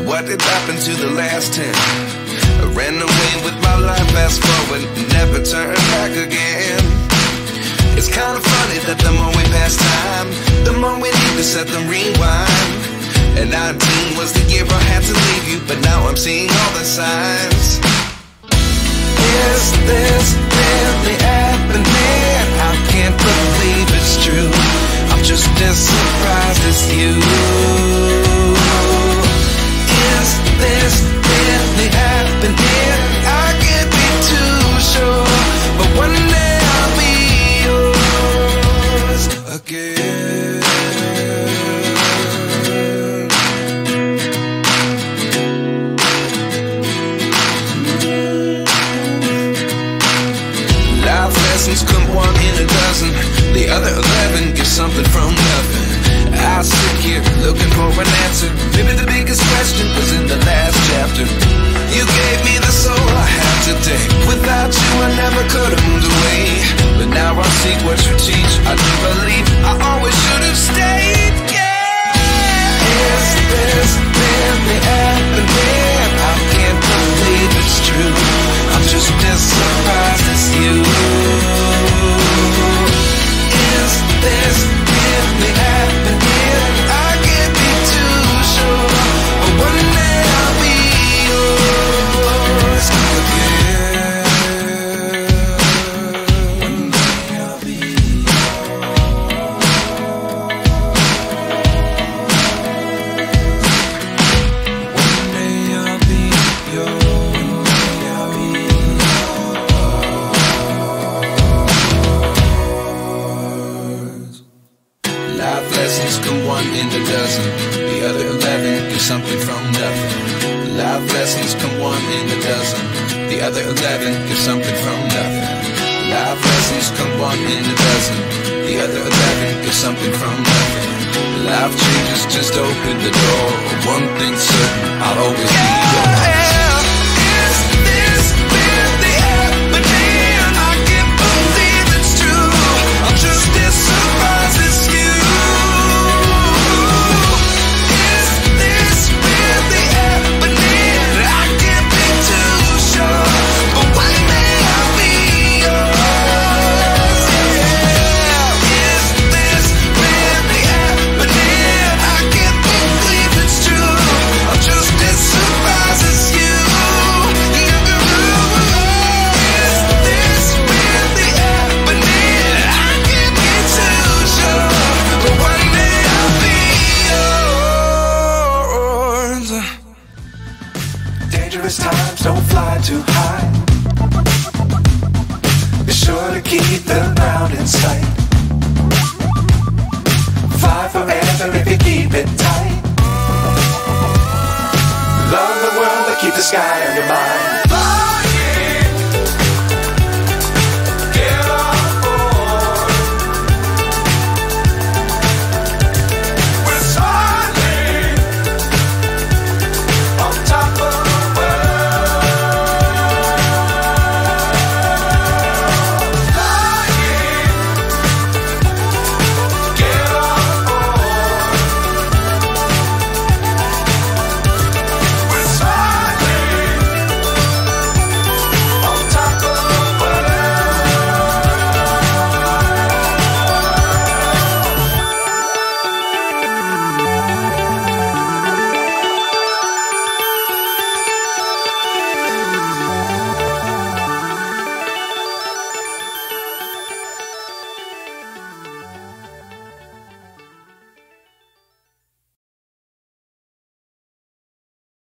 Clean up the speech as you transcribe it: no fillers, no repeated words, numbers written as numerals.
what did happen to the last 10? I ran away with my life, fast forward, never turn back again. It's kind of funny that the more we pass time, the more we need to set the rewind. And 19 was the year I had to leave you, but now I'm seeing all the signs. Is this really happening? I can't believe it's true. I'm just as surprised as you. Is this really happening? I can't be too sure, but one day I'll be yours again. Life lessons come one in a dozen. The other 11 get something from nothing. I sit here looking for an answer. Maybe the biggest question was in the last chapter. You gave me the soul I have today. Without you I never could have moved away. But now I see what you teach. I do believe I always should have stayed. Yeah. Is this really happening? I can't believe it's true. I'm just as surprised as you. Is this really happening? I can't be too sure, but one day I'll be yours again. One day I'll be One day I'll be yours. Life lessons come one in a dozen. The other 11 get something from nothing. Life lessons come one in a dozen. The other 11 get something from nothing. Life lessons come one in a dozen. The other 11 get something from nothing. Life changes just open the door. One thing's certain, I'll always be yours. Is this really happening? I can't believe it's true. I'm just as surprised as you. Dangerous times, don't fly too high. Be sure to keep the ground in sight. Fly forever if you keep it tight. Love the world, but keep the sky on your mind.